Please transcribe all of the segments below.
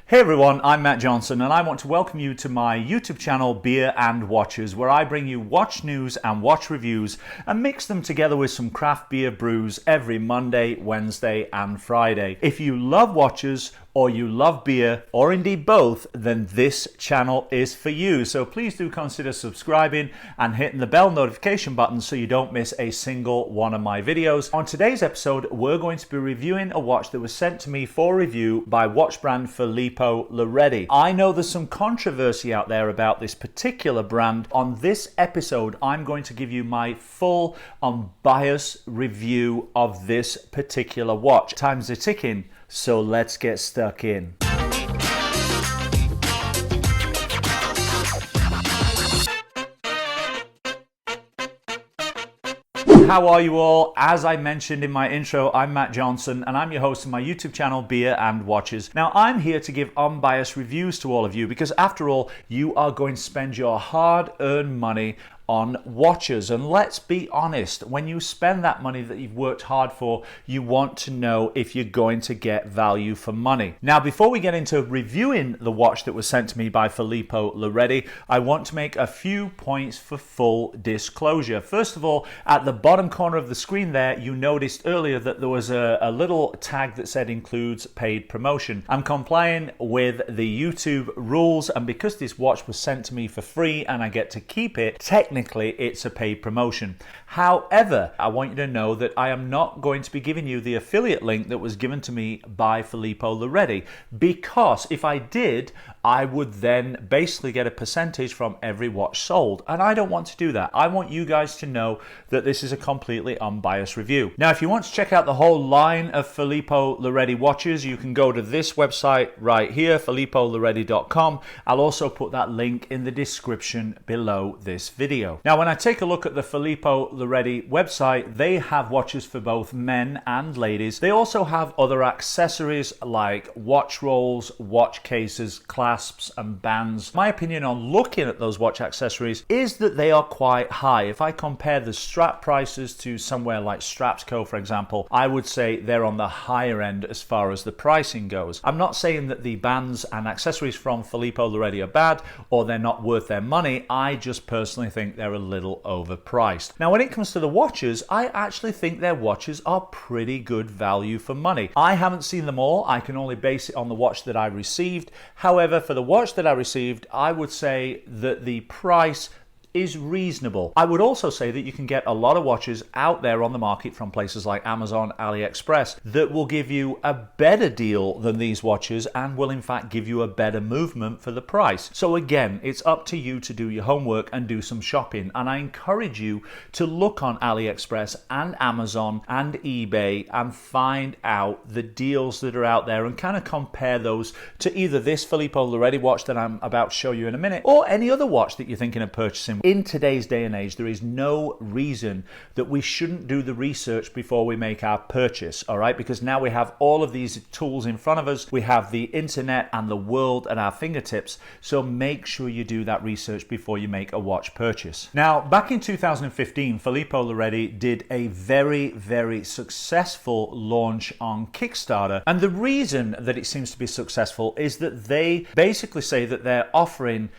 Hey everyone, I'm Matt Johnson and I want to welcome you to my YouTube channel Beer and Watches, where I bring you watch news and watch reviews and mix them together with some craft beer brews every Monday, Wednesday and Friday. If you love watches or you love beer, or indeed both, then this channel is for you. So please do consider subscribing and hitting the bell notification button so you don't miss a single one of my videos. On today's episode, we're going to be reviewing a watch that was sent to me for review by watch brand Filippo Loreti. I know there's some controversy out there about this particular brand. On this episode, I'm going to give you my full, unbiased review of this particular watch. Time's a ticking. So let's get stuck in. How are you all? As I mentioned in my intro, I'm Matt Johnson and I'm your host of my YouTube channel, Beer and Watches. Now, I'm here to give unbiased reviews to all of you because after all, you are going to spend your hard-earned money on watches. And let's be honest, when you spend that money that you've worked hard for, you want to know if you're going to get value for money. Now, before we get into reviewing the watch that was sent to me by Filippo Loreti, I want to make a few points for full disclosure. First of all, at the bottom corner of the screen there, you noticed earlier that there was a little tag that said includes paid promotion. I'm complying with the YouTube rules, and because this watch was sent to me for free and I get to keep it, technically it's a paid promotion. However, I want you to know that I am not going to be giving you the affiliate link that was given to me by Filippo Loreti, because if I did, I would then basically get a percentage from every watch sold, and I don't want to do that. I want you guys to know that this is a completely unbiased review. Now, if you want to check out the whole line of Filippo Loreti watches, you can go to this website right here, filippoloreti.com. I'll also put that link in the description below this video. Now, when I take a look at the Filippo Loreti website, they have watches for both men and ladies. They also have other accessories like watch rolls, watch cases, clasps and bands. My opinion on looking at those watch accessories is that they are quite high. If I compare the strap prices to somewhere like Strapsco, for example, I would say they're on the higher end as far as the pricing goes. I'm not saying that the bands and accessories from Filippo Loreti are bad or they're not worth their money. I just personally think they're a little overpriced. Now, when it comes to the watches, I actually think their watches are pretty good value for money. I haven't seen them all. I can only base it on the watch that I received. However, for the watch that I received, I would say that the price is reasonable. I would also say that you can get a lot of watches out there on the market from places like Amazon, AliExpress that will give you a better deal than these watches and will in fact give you a better movement for the price. So again, it's up to you to do your homework and do some shopping, and I encourage you to look on AliExpress and Amazon and eBay and find out the deals that are out there and kind of compare those to either this Filippo Loreti watch that I'm about to show you in a minute or any other watch that you're thinking of purchasing. In today's day and age, there is no reason that we shouldn't do the research before we make our purchase, all right? Because now we have all of these tools in front of us. We have the internet and the world at our fingertips. So make sure you do that research before you make a watch purchase. Now, back in 2015, Filippo Loreti did a very, very successful launch on Kickstarter. And the reason that it seems to be successful is that they basically say that they're offering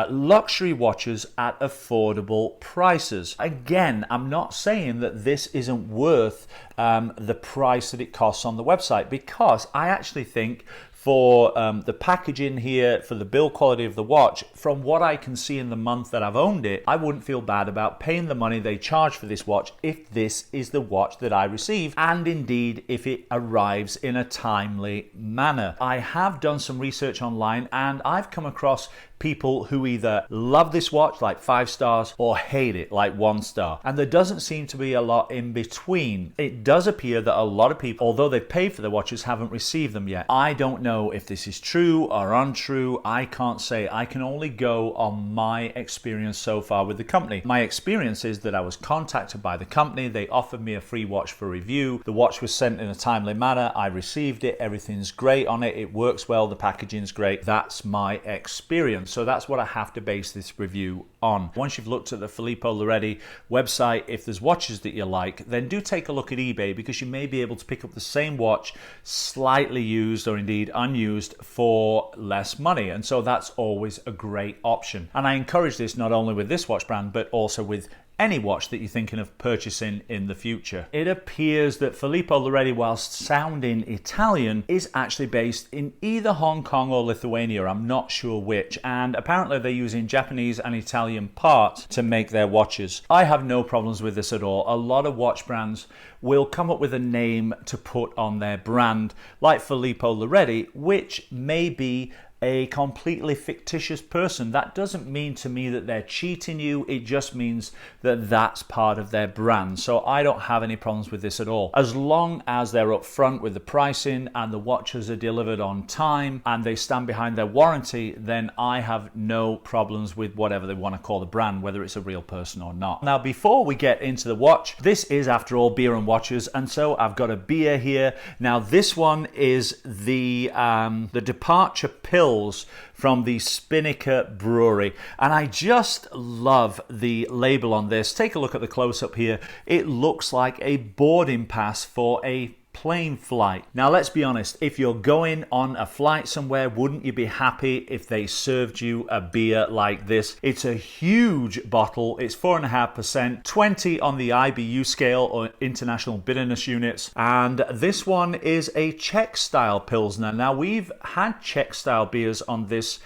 luxury watches at affordable prices. Again, I'm not saying that this isn't worth the price that it costs on the website, because I actually think for the packaging here, for the build quality of the watch, from what I can see in the month that I've owned it, I wouldn't feel bad about paying the money they charge for this watch if this is the watch that I receive, and indeed if it arrives in a timely manner. I have done some research online and I've come across people who either love this watch, like 5 stars, or hate it, like 1 star. And there doesn't seem to be a lot in between. It does appear that a lot of people, although they've paid for their watches, haven't received them yet. I don't know if this is true or untrue. I can't say. I can only go on my experience so far with the company. My experience is that I was contacted by the company. They offered me a free watch for review. The watch was sent in a timely manner. I received it. Everything's great on it. It works well. The packaging's great. That's my experience. So that's what I have to base this review on. Once you've looked at the Filippo Loreti website, if there's watches that you like, then do take a look at eBay, because you may be able to pick up the same watch slightly used or indeed unused for less money. And so that's always a great option. And I encourage this not only with this watch brand, but also with any watch that you're thinking of purchasing in the future. It appears that Filippo Loreti, whilst sounding Italian, is actually based in either Hong Kong or Lithuania. I'm not sure which. And apparently they're using Japanese and Italian parts to make their watches. I have no problems with this at all. A lot of watch brands will come up with a name to put on their brand, like Filippo Loreti, which may be a completely fictitious person. That doesn't mean to me that they're cheating you. It just means that that's part of their brand. So I don't have any problems with this at all. As long as they're upfront with the pricing and the watches are delivered on time and they stand behind their warranty, then I have no problems with whatever they want to call the brand, whether it's a real person or not. Now, before we get into the watch, this is after all beer and watches, and so I've got a beer here. Now this one is the Departure Pill from the Spinnaker brewery, and I just love the label on this. Take a look at the close-up here. It looks like a boarding pass for a plane flight. Now let's be honest, if you're going on a flight somewhere, wouldn't you be happy if they served you a beer like this? It's a huge bottle. It's 4.5%, 20 on the IBU scale, or International Bitterness Units, and this one is a Czech style Pilsner. Now we've had Czech style beers on this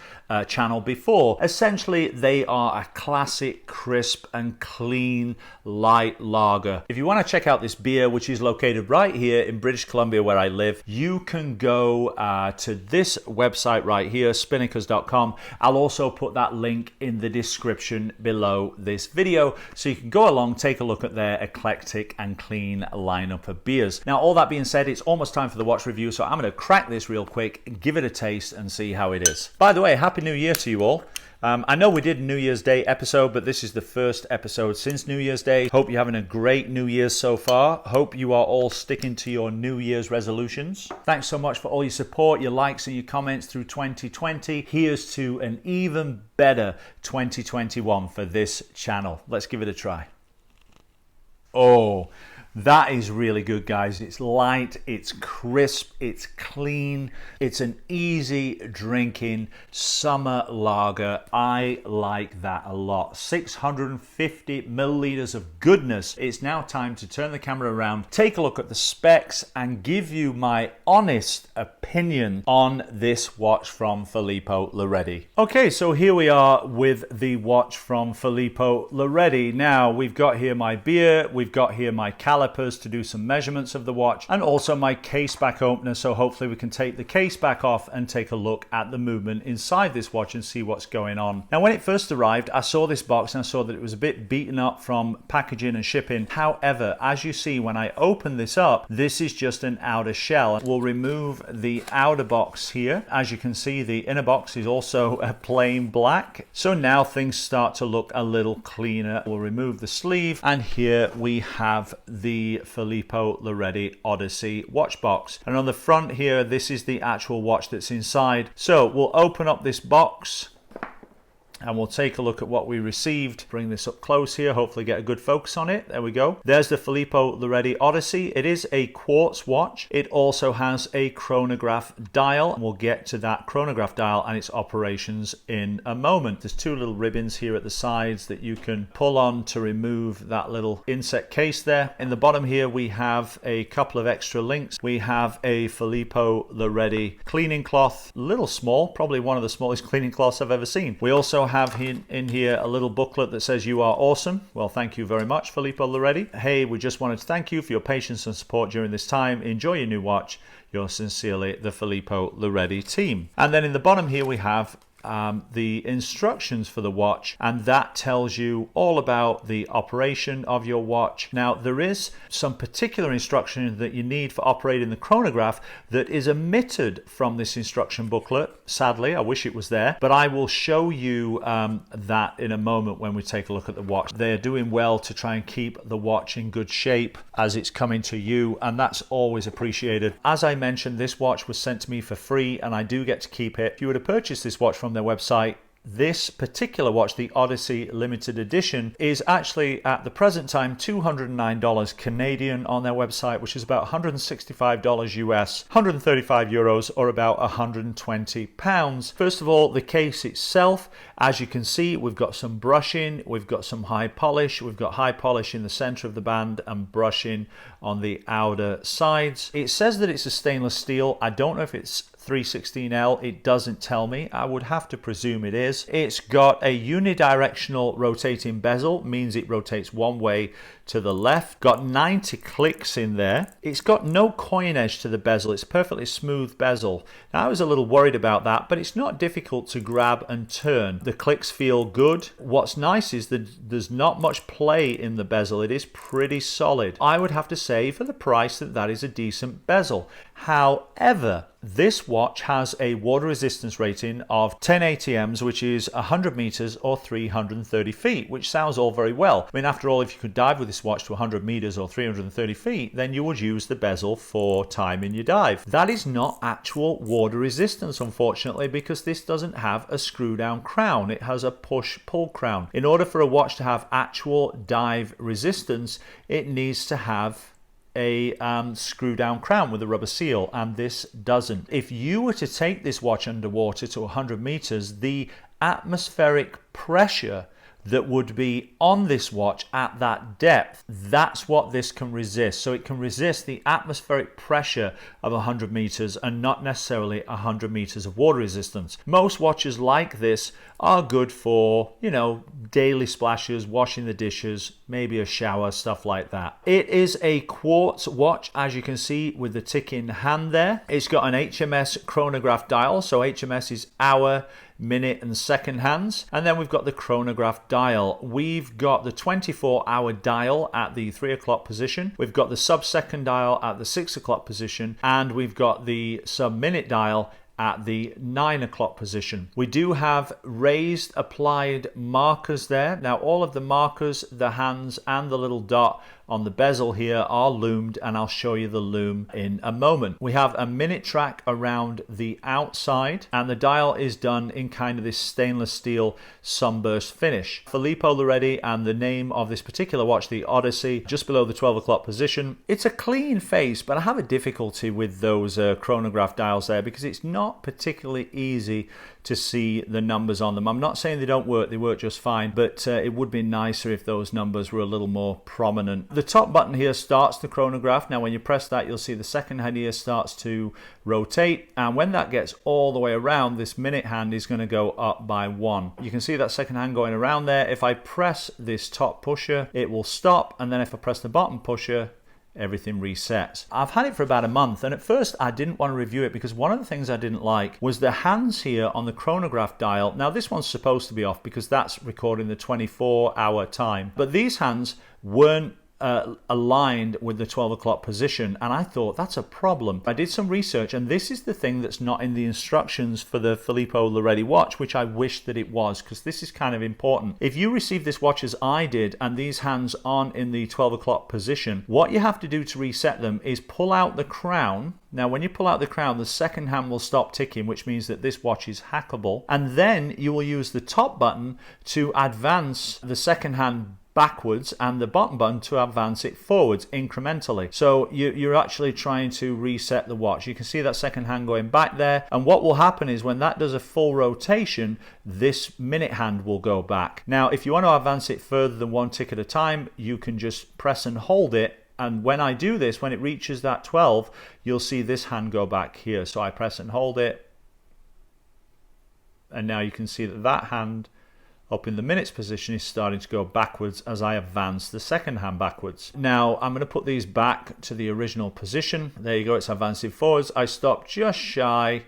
channel before. Essentially, they are a classic, crisp and clean light lager. If you want to check out this beer, which is located right here in British Columbia where I live, you can go to this website right here, spinnakers.com. I'll also put that link in the description below this video, so you can go along, take a look at their eclectic and clean lineup of beers. Now, all that being said, it's almost time for the watch review, so I'm going to crack this real quick, give it a taste and see how it is. By the way, Happy New Year to you all. I know we did a New Year's Day episode, but this is the first episode since New Year's Day. Hope you're having a great New Year's so far. Hope you are all sticking to your New Year's resolutions. Thanks so much for all your support, your likes and your comments through 2020. Here's to an even better 2021 for this channel. Let's give it a try. Oh, that is really good, guys. It's light, it's crisp, it's clean. It's an easy drinking summer lager. I like that a lot. 650 milliliters of goodness. It's now time to turn the camera around, take a look at the specs, and give you my honest opinion on this watch from Filippo Loreti. Okay, so here we are with the watch from Filippo Loreti. Now, we've got here my beer, we've got here my calipers to do some measurements of the watch, and also my case back opener, so hopefully we can take the case back off and take a look at the movement inside this watch and see what's going on. Now, when it first arrived, I saw this box and I saw that it was a bit beaten up from packaging and shipping. However, as you see, when I open this up, this is just an outer shell. We'll remove the outer box here. As you can see, the inner box is also a plain black, so now things start to look a little cleaner. We'll remove the sleeve, and here we have the Filippo Loreti Odyssey watch box, and on the front here, this is the actual watch that's inside. So we'll open up this box and we'll take a look at what we received. Bring this up close here, hopefully get a good focus on it. There we go. There's the Filippo Loreti Odyssey. It is a quartz watch. It also has a chronograph dial, and we'll get to that chronograph dial and its operations in a moment. There's two little ribbons here at the sides that you can pull on to remove that little inset case there. In the bottom here, we have a couple of extra links. We have a Filippo Loreti cleaning cloth, a little small, probably one of the smallest cleaning cloths I've ever seen. We also have in here a little booklet that says "You are awesome." Well, thank you very much, Filippo Loreti. Hey, we just wanted to thank you for your patience and support during this time. Enjoy your new watch. Yours sincerely, the Filippo Loreti team. And then in the bottom here we have the instructions for the watch, and that tells you all about the operation of your watch. Now, there is some particular instruction that you need for operating the chronograph that is omitted from this instruction booklet. Sadly, I wish it was there, but I will show you that in a moment when we take a look at the watch. They're doing well to try and keep the watch in good shape as it's coming to you, and that's always appreciated. As I mentioned, this watch was sent to me for free, and I do get to keep it. If you were to purchase this watch from their website, This particular watch, the Odyssey limited edition, is actually at the present time $209 Canadian on their website, which is about $165 US, 135 euros, or about 120 pounds. First of all, the case itself, as you can see, we've got some brushing, we've got some high polish, we've got high polish in the center of the band and brushing on the outer sides. It says that it's a stainless steel. I don't know if it's 316L, it doesn't tell me. I would have to presume it is. It's got a unidirectional rotating bezel, means it rotates one way to the left. Got 90 clicks in there. It's got no coin edge to the bezel. It's a perfectly smooth bezel. Now, I was a little worried about that, but it's not difficult to grab and turn. The clicks feel good. What's nice is that there's not much play in the bezel. It is pretty solid. I would have to say for the price that that is a decent bezel. However, this watch has a water resistance rating of 10 ATMs, which is 100 meters or 330 feet, which sounds all very well. I mean, after all, if you could dive with this watch to 100 meters or 330 feet, then you would use the bezel for timing your dive. That is not actual water resistance, unfortunately, because this doesn't have a screw down crown. It has a push-pull crown. In order for a watch to have actual dive resistance, it needs to have a screw down crown with a rubber seal, and this doesn't. If you were to take this watch underwater to 100 meters, the atmospheric pressure that would be on this watch at that depth, that's what this can resist. So it can resist the atmospheric pressure of 100 meters and not necessarily 100 meters of water resistance. Most watches like this are good for, you know, daily splashes, washing the dishes, maybe a shower, stuff like that. It is a quartz watch, as you can see with the ticking hand there. It's got an HMS chronograph dial, so HMS is hour, minute and second hands, and then we've got the chronograph dial. We've got the 24-hour dial at the 3 o'clock position, we've got the sub-second dial at the 6 o'clock position, and we've got the sub-minute dial at the 9 o'clock position. We do have raised applied markers there. Now all of the markers, the hands and the little dot on the bezel here are lumed, and I'll show you the lume in a moment. We have a minute track around the outside, and the dial is done in kind of this stainless steel sunburst finish. Filippo Loreti, and the name of this particular watch, the Odyssey, just below the 12 o'clock position. It's a clean face, but I have a difficulty with those chronograph dials there because it's not particularly easy to see the numbers on them. I'm not saying they don't work, they work just fine, but it would be nicer if those numbers were a little more prominent. The top button here starts the chronograph. Now when you press that, you'll see the second hand here starts to rotate, and when that gets all the way around, this minute hand is going to go up by 1. You can see that second hand going around there. If I press this top pusher, it will stop, and then if I press the bottom pusher, everything resets. I've had it for about a month, and at first I didn't want to review it because one of the things I didn't like was the hands here on the chronograph dial. Now this one's supposed to be off because that's recording the 24-hour time, but these hands weren't aligned with the 12 o'clock position, and I thought that's a problem. I did some research, and this is the thing that's not in the instructions for the Filippo Loreti watch, which I wish that it was, because this is kind of important. If you receive this watch as I did and these hands aren't in the 12 o'clock position, what you have to do to reset them is pull out the crown. Now when you pull out the crown, the second hand will stop ticking, which means that this watch is hackable, and then you will use the top button to advance the second hand backwards and the bottom button to advance it forwards incrementally. So you're actually trying to reset the watch. You can see that second hand going back there, and what will happen is when that does a full rotation, this minute hand will go back. Now if you want to advance it further than one tick at a time, you can just press and hold it, and when I do this, when it reaches that 12, you'll see this hand go back here. So I press and hold it, and now you can see that that hand up in the minutes position is starting to go backwards as I advance the second hand backwards. Now I'm going to put these back to the original position. There you go, it's advancing forwards. I stopped just shy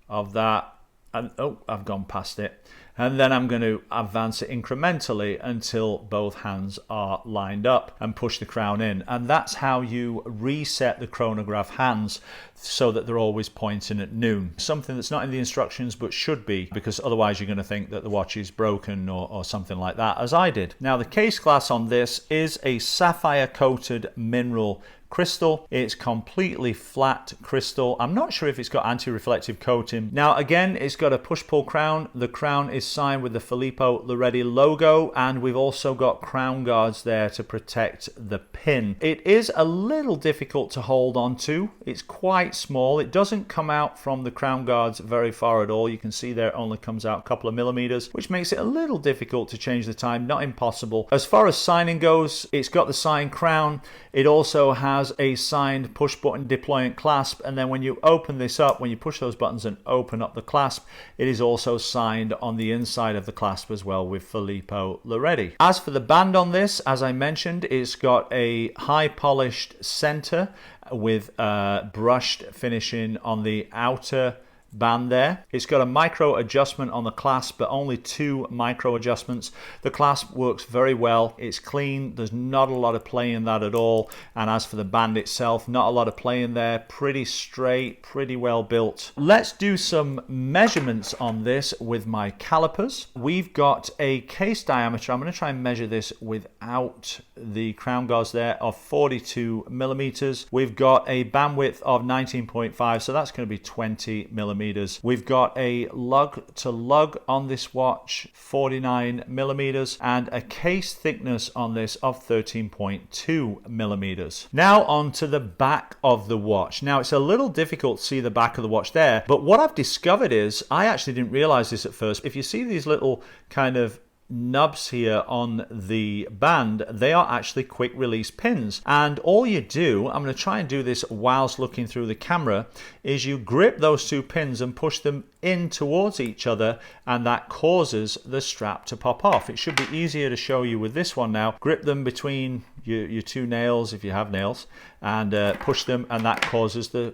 of that, and oh, I've gone past it. And then I'm going to advance it incrementally until both hands are lined up and push the crown in. And that's how you reset the chronograph hands so that they're always pointing at noon. Something that's not in the instructions but should be, because otherwise you're going to think that the watch is broken or something like that, as I did. Now the case glass on this is a sapphire coated mineral crystal. It's completely flat crystal. I'm not sure if it's got anti-reflective coating. Now again, it's got a push-pull crown. The crown is signed with the Filippo Loreti logo, and we've also got crown guards there to protect the pin. It is a little difficult to hold on to. It's quite small. It doesn't come out from the crown guards very far at all. You can see there it only comes out a couple of millimeters, which makes it a little difficult to change the time. Not impossible. As far as signing goes, it's got the signed crown. It also has a signed push button deployant clasp, and then when you open this up, when you push those buttons and open up the clasp, it is also signed on the inside of the clasp as well with Filippo Loreti. As for the band on this, as I mentioned, it's got a high polished center with brushed finishing on the outer band there. It's got a micro adjustment on the clasp, but only 2 micro adjustments. The clasp works very well. It's clean. There's not a lot of play in that at all. And as for the band itself, not a lot of play in there. Pretty straight, pretty well built. Let's do some measurements on this with my calipers. We've got a case diameter. I'm going to try and measure this without the crown guards there, of 42 millimeters. We've got a bandwidth of 19.5, so that's going to be 20 millimeters. We've got a lug to lug on this watch, 49 millimeters, and a case thickness on this of 13.2 millimeters. Now on to the back of the watch. Now it's a little difficult to see the back of the watch there, but what I've discovered is, I actually didn't realize this at first, if you see these little kind of nubs here on the band, they are actually quick release pins, and all you do, I'm going to try and do this whilst looking through the camera, is you grip those 2 pins and push them in towards each other, and that causes the strap to pop off. It should be easier to show you with this one now. Grip them between your 2 nails if you have nails, and push them, and that causes the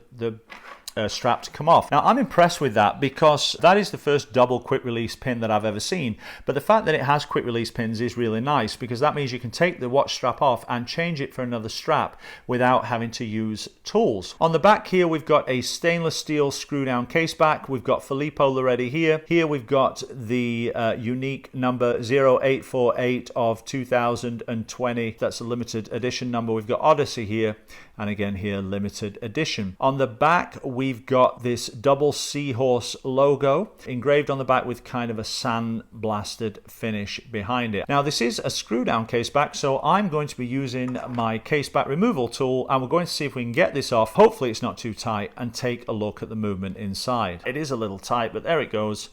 strap to come off. Now I'm impressed with that, because that is the first double quick release pin that I've ever seen, but the fact that it has quick release pins is really nice, because that means you can take the watch strap off and change it for another strap without having to use tools. On the back here we've got a stainless steel screw down case back. We've got Filippo Loreti here we've got the unique number 0848 of 2020. That's a limited edition number. We've got Odyssey here, and again here limited edition. On the back we've got this double seahorse logo engraved on the back with kind of a sandblasted finish behind it. Now this is a screw down case back, so I'm going to be using my case back removal tool, and we're going to see if we can get this off. Hopefully it's not too tight, and take a look at the movement inside. It is a little tight, but there it goes.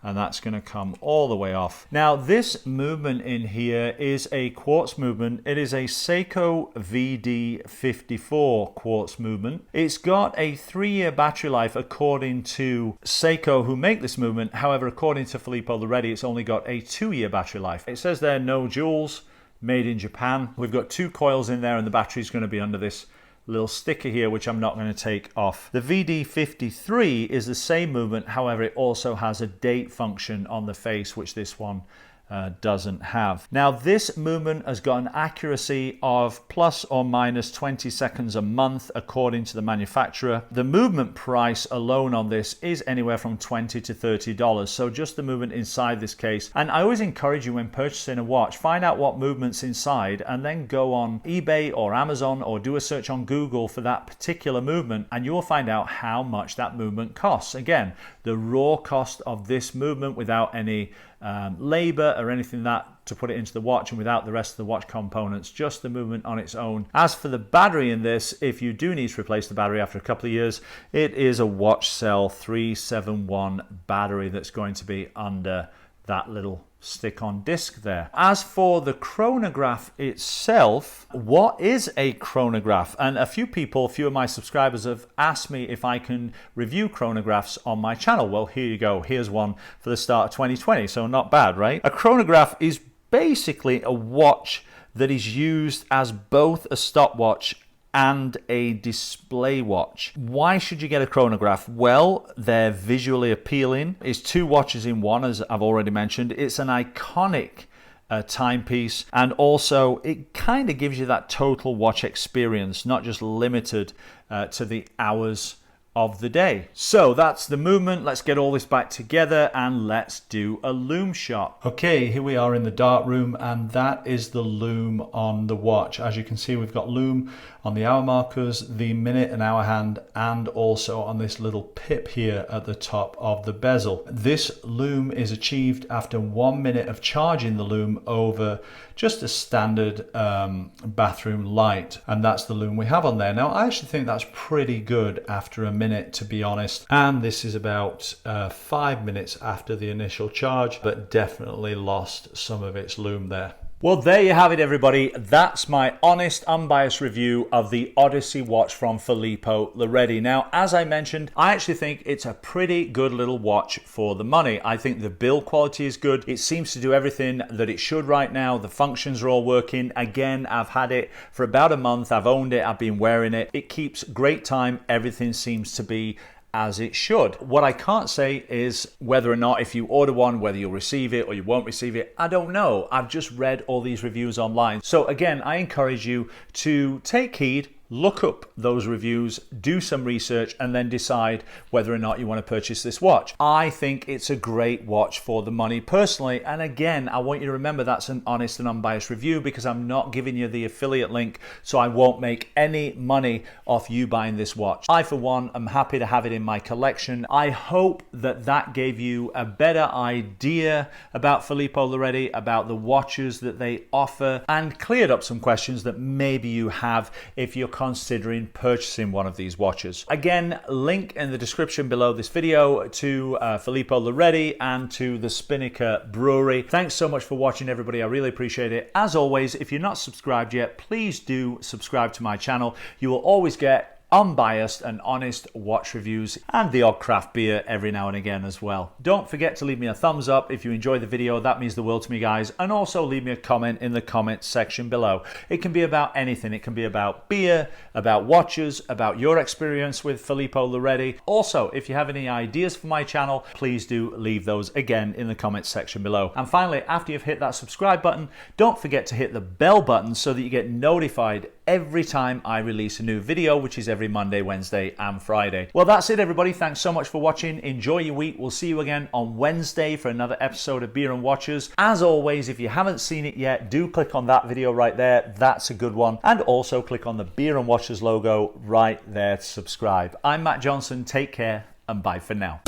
And that's going to come all the way off. Now this movement in here is a quartz movement. It is a Seiko VD54 quartz movement. It's got a 3-year battery life according to Seiko, who make this movement. However, according to Filippo Loreti, it's only got a 2-year battery life. It says there no jewels, made in Japan. We've got 2 coils in there, and the battery's going to be under this little sticker here, which I'm not going to take off. The VD53 is the same movement, however it also has a date function on the face, which this one doesn't have. Now this movement has got an accuracy of plus or minus 20 seconds a month according to the manufacturer. The movement price alone on this is anywhere from $20 to $30, so just the movement inside this case. And I always encourage you, when purchasing a watch, find out what movement's inside, and then go on eBay or Amazon or do a search on Google for that particular movement, and you will find out how much that movement costs. Again, the raw cost of this movement without any labor or anything that to put it into the watch, and without the rest of the watch components, just the movement on its own. As for the battery in this, if you do need to replace the battery after a couple of years, it is a Watch Cell 371 battery that's going to be under that little stick-on disc there. As for the chronograph itself, what is a chronograph? And a few of my subscribers have asked me if I can review chronographs on my channel. Well, here you go. Here's one for the start of 2020, so not bad, right? A chronograph is basically a watch that is used as both a stopwatch and a display watch. Why should you get a chronograph? Well, they're visually appealing. It's two watches in one, as I've already mentioned. It's an iconic timepiece, and also it kind of gives you that total watch experience, not just limited to the hours of the day. So that's the movement. Let's get all this back together and let's do a lume shot. Okay, here we are in the dark room, and that is the lume on the watch. As you can see, we've got lume on the hour markers, the minute and hour hand, and also on this little pip here at the top of the bezel. This lume is achieved after 1 minute of charging the lume over just a standard bathroom light, and that's the lume we have on there. Now I actually think that's pretty good after a minute, to be honest, and this is about 5 minutes after the initial charge, but definitely lost some of its lume there. Well, there you have it, everybody. That's my honest, unbiased review of the Odyssey watch from Filippo Loreti. Now, as I mentioned, I actually think it's a pretty good little watch for the money. I think the build quality is good. It seems to do everything that it should right now. The functions are all working. Again, I've had it for about a month. I've owned it. I've been wearing it. It keeps great time. Everything seems to be as it should. What I can't say is whether or not if you order one, whether you'll receive it or you won't receive it. I don't know. I've just read all these reviews online. So again, I encourage you to take heed, look up those reviews, do some research, and then decide whether or not you want to purchase this watch. I think it's a great watch for the money personally. And again, I want you to remember that's an honest and unbiased review because I'm not giving you the affiliate link, so I won't make any money off you buying this watch. I, for one, am happy to have it in my collection. I hope that that gave you a better idea about Filippo Loreti, about the watches that they offer, and cleared up some questions that maybe you have if you're considering purchasing one of these watches. Again, link in the description below this video to Filippo Loreti and to the Spinnaker brewery. Thanks so much for watching, everybody. I really appreciate it. As always, if you're not subscribed yet, please do subscribe to my channel. You will always get unbiased and honest watch reviews and the odd craft beer every now and again as well. Don't forget to leave me a thumbs up if you enjoy the video. That means the world to me, guys. And also leave me a comment in the comment section below. It can be about anything. It can be about beer, about watches, about your experience with Filippo Loreti. Also, if you have any ideas for my channel, please do leave those again in the comment section below. And finally, after you've hit that subscribe button, don't forget to hit the bell button so that you get notified every time I release a new video, which is every Monday, Wednesday, and Friday. Well, that's it, everybody. Thanks so much for watching. Enjoy your week. We'll see you again on Wednesday for another episode of Beer and Watches. As always, if you haven't seen it yet, do click on that video right there. That's a good one. And also click on the Beer and Watches logo right there to subscribe. I'm Matt Johnson. Take care and bye for now.